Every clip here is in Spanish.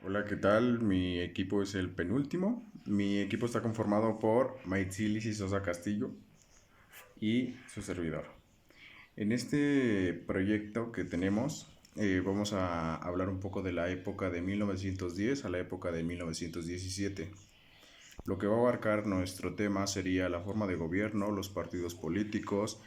Hola, ¿qué tal? Mi equipo es el penúltimo. Mi equipo está conformado por Maitzilis y Sosa Castillo y su servidor. En este proyecto que tenemos, vamos a hablar un poco de la época de 1910 a la época de 1917. Lo que va a abarcar nuestro tema sería la forma de gobierno, los partidos políticos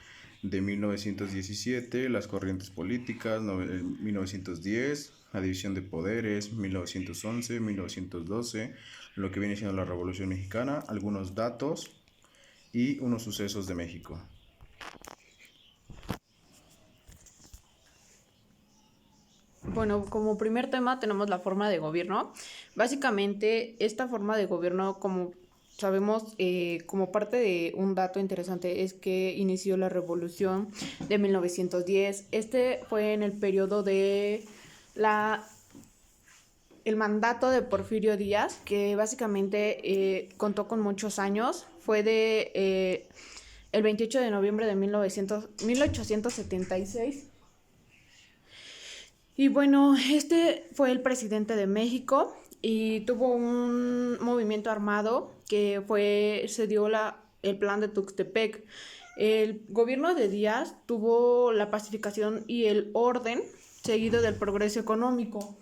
de 1917, las corrientes políticas, 1910, la división de poderes, 1911, 1912, lo que viene siendo la Revolución Mexicana, algunos datos y unos sucesos de México. Bueno, como primer tema tenemos la forma de gobierno. Básicamente, esta forma de gobierno, como sabemos, como parte de un dato interesante, es que inició la revolución de 1910. Este fue en el periodo de la el mandato de Porfirio Díaz, que básicamente contó con muchos años. Fue de el 28 de noviembre de 1876. Y bueno, este fue el presidente de México y tuvo un movimiento armado que se dio el plan de Tuxtepec. El gobierno de Díaz tuvo la pacificación y el orden seguido del progreso económico.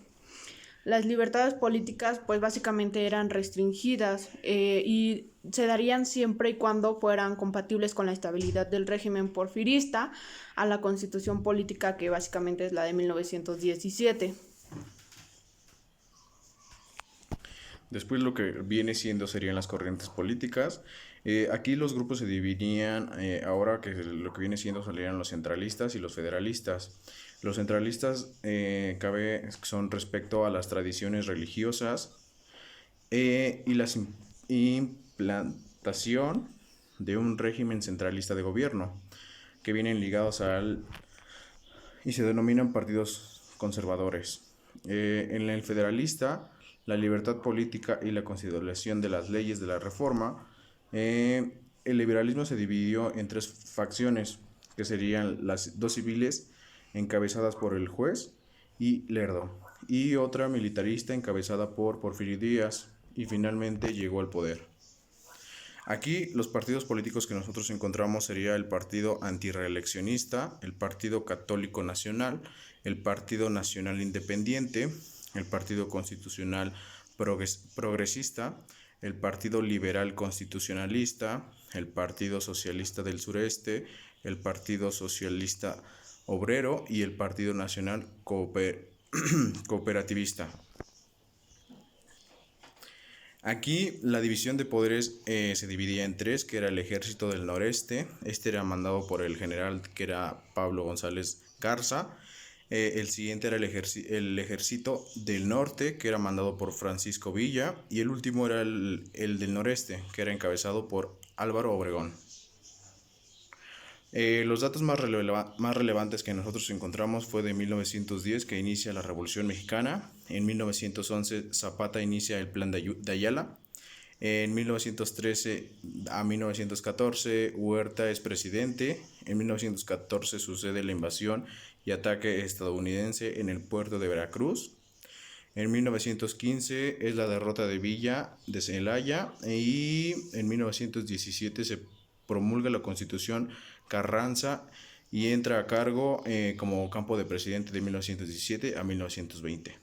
Las libertades políticas pues básicamente eran restringidas y se darían siempre y cuando fueran compatibles con la estabilidad del régimen porfirista a la constitución política que básicamente es la de 1917. Después lo que viene siendo serían las corrientes políticas. Aquí los grupos se dividían, ahora que lo que viene siendo serían los centralistas y los federalistas. Los centralistas son respecto a las tradiciones religiosas y la implantación de un régimen centralista de gobierno, que vienen ligados al y se denominan partidos conservadores. En el federalista, la libertad política y la consideración de las leyes de la reforma, el liberalismo se dividió en tres facciones, que serían las dos civiles encabezadas por el juez y Lerdo, y otra militarista encabezada por Porfirio Díaz, y finalmente llegó al poder. Aquí los partidos políticos que nosotros encontramos sería el Partido Antirreeleccionista, el Partido Católico Nacional, el Partido Nacional Independiente, el Partido Constitucional Progresista, el Partido Liberal Constitucionalista, el Partido Socialista del Sureste, el Partido Socialista Obrero y el Partido Nacional Cooperativista. Aquí la división de poderes se dividía en tres, que era el ejército del noreste. Este era mandado por el general que era Pablo González Garza. El siguiente era el ejército del norte, que era mandado por Francisco Villa. Y el último era el del noreste, que era encabezado por Álvaro Obregón. Los datos más relevantes que nosotros encontramos fue de 1910, que inicia la Revolución Mexicana. En 1911 Zapata inicia el Plan de Ayala. En 1913 a 1914 Huerta es presidente. En 1914 sucede la invasión y ataque estadounidense en el puerto de Veracruz. En 1915 es la derrota de Villa de Celaya y en 1917 se promulga la Constitución Carranza y entra a cargo como campo de presidente de 1917 a 1920.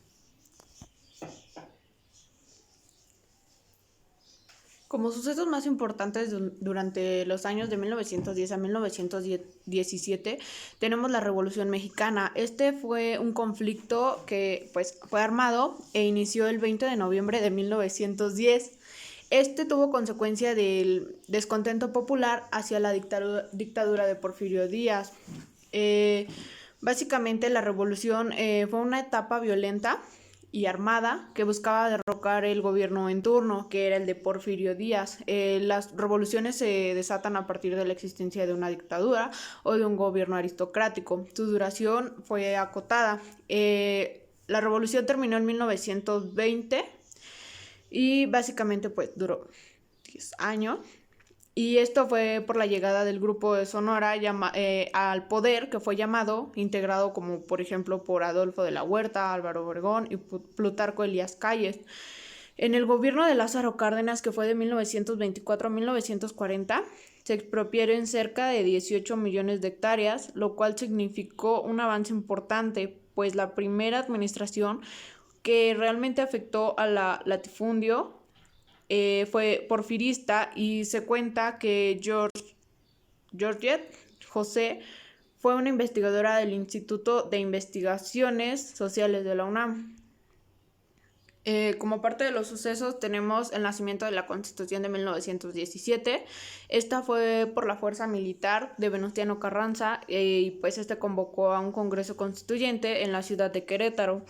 Como sucesos más importantes durante los años de 1910 a 1917 tenemos la Revolución Mexicana. Este fue un conflicto que pues fue armado e inició el 20 de noviembre de 1910. Este tuvo consecuencia del descontento popular hacia la dictadura de Porfirio Díaz. Eh, Básicamente la revolución fue una etapa violenta y armada que buscaba derrocar el gobierno en turno, que era el de Porfirio Díaz. Las revoluciones se desatan a partir de la existencia de una dictadura o de un gobierno aristocrático. Su duración fue acotada. La revolución terminó en 1920 y básicamente pues duró 10 años. Y esto fue por la llegada del grupo de Sonora al poder, que fue llamado, integrado como por ejemplo por Adolfo de la Huerta, Álvaro Obregón y Plutarco Elías Calles. En el gobierno de Lázaro Cárdenas, que fue de 1924 a 1940, se expropiaron cerca de 18 millones de hectáreas, lo cual significó un avance importante, pues la primera administración que realmente afectó al latifundio fue porfirista, y se cuenta que Georgette José fue una investigadora del Instituto de Investigaciones Sociales de la UNAM. Como parte de los sucesos tenemos el nacimiento de la Constitución de 1917. Esta fue por la fuerza militar de Venustiano Carranza, y pues este convocó a un congreso constituyente en la ciudad de Querétaro.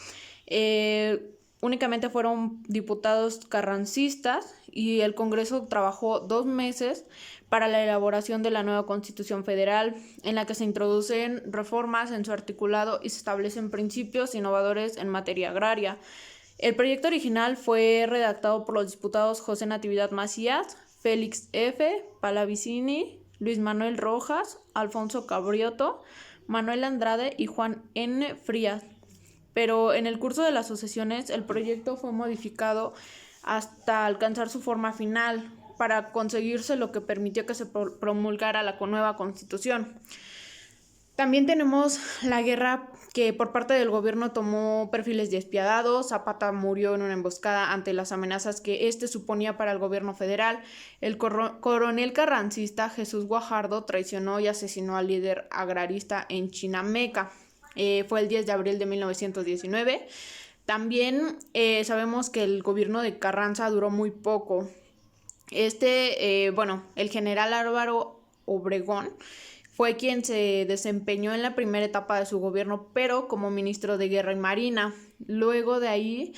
Únicamente fueron diputados carrancistas, y el Congreso trabajó 2 meses para la elaboración de la nueva Constitución Federal, en la que se introducen reformas en su articulado y se establecen principios innovadores en materia agraria. El proyecto original fue redactado por los diputados José Natividad Macías, Félix F. Pallavicini, Luis Manuel Rojas, Alfonso Cabrioto, Manuel Andrade y Juan N. Frías. Pero en el curso de las sucesiones el proyecto fue modificado hasta alcanzar su forma final, para conseguirse lo que permitió que se promulgara la nueva Constitución. También tenemos la guerra, que por parte del gobierno tomó perfiles despiadados. Zapata murió en una emboscada ante las amenazas que suponía para el gobierno federal. El coronel carrancista Jesús Guajardo traicionó y asesinó al líder agrarista en Chinameca. Fue el 10 de abril de 1919. También sabemos que el gobierno de Carranza duró muy poco. El general Álvaro Obregón fue quien se desempeñó en la primera etapa de su gobierno, pero como ministro de Guerra y Marina. Luego de ahí,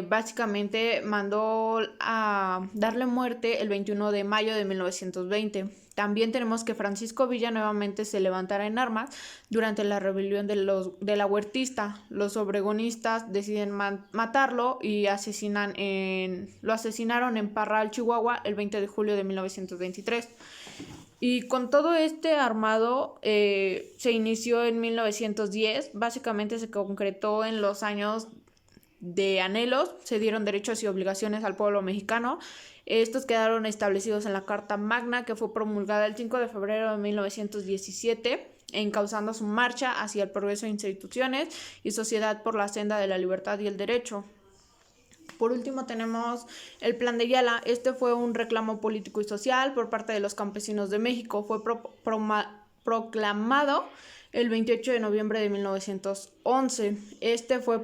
básicamente mandó a darle muerte el 21 de mayo de 1920. También tenemos que Francisco Villa nuevamente se levantara en armas durante la rebelión de la Huertista. Los obregonistas deciden matarlo y lo asesinaron en Parral, Chihuahua, el 20 de julio de 1923. Y con todo este armado se inició en 1910, básicamente se concretó en los años de anhelos, se dieron derechos y obligaciones al pueblo mexicano. Estos quedaron establecidos en la Carta Magna, que fue promulgada el 5 de febrero de 1917, encauzando su marcha hacia el progreso de instituciones y sociedad por la senda de la libertad y el derecho. Por último tenemos el Plan de Ayala. Este fue un reclamo político y social por parte de los campesinos de México. Fue proclamado el 28 de noviembre de 1911. Este fue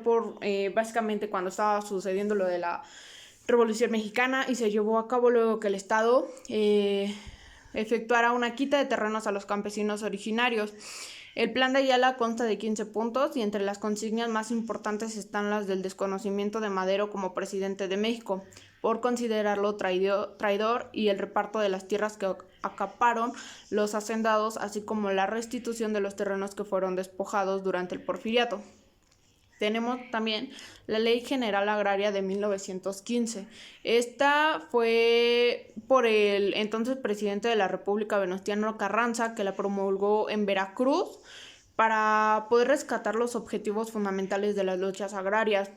básicamente cuando estaba sucediendo lo de la Revolución Mexicana, y se llevó a cabo luego que el Estado efectuara una quita de terrenos a los campesinos originarios. El Plan de Ayala consta de 15 puntos, y entre las consignas más importantes están las del desconocimiento de Madero como presidente de México, por considerarlo traidor, y el reparto de las tierras que acaparon los hacendados, así como la restitución de los terrenos que fueron despojados durante el Porfiriato. Tenemos también la Ley General Agraria de 1915. Esta fue por el entonces presidente de la República, Venustiano Carranza, que la promulgó en Veracruz para poder rescatar los objetivos fundamentales de las luchas agrarias.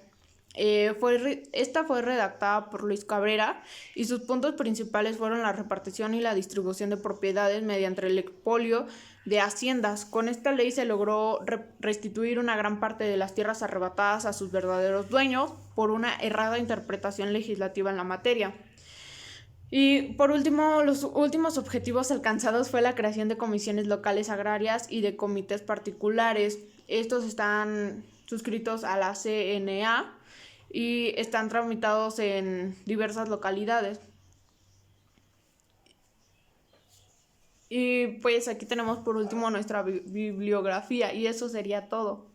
Esta fue redactada por Luis Cabrera, y sus puntos principales fueron la repartición y la distribución de propiedades mediante el expolio de haciendas. Con esta ley se logró restituir una gran parte de las tierras arrebatadas a sus verdaderos dueños por una errada interpretación legislativa en la materia. Y por último, los últimos objetivos alcanzados fue la creación de comisiones locales agrarias y de comités particulares. Estos están suscritos a la CNA y están tramitados en diversas localidades. Y pues aquí tenemos por último nuestra bibliografía, y eso sería todo.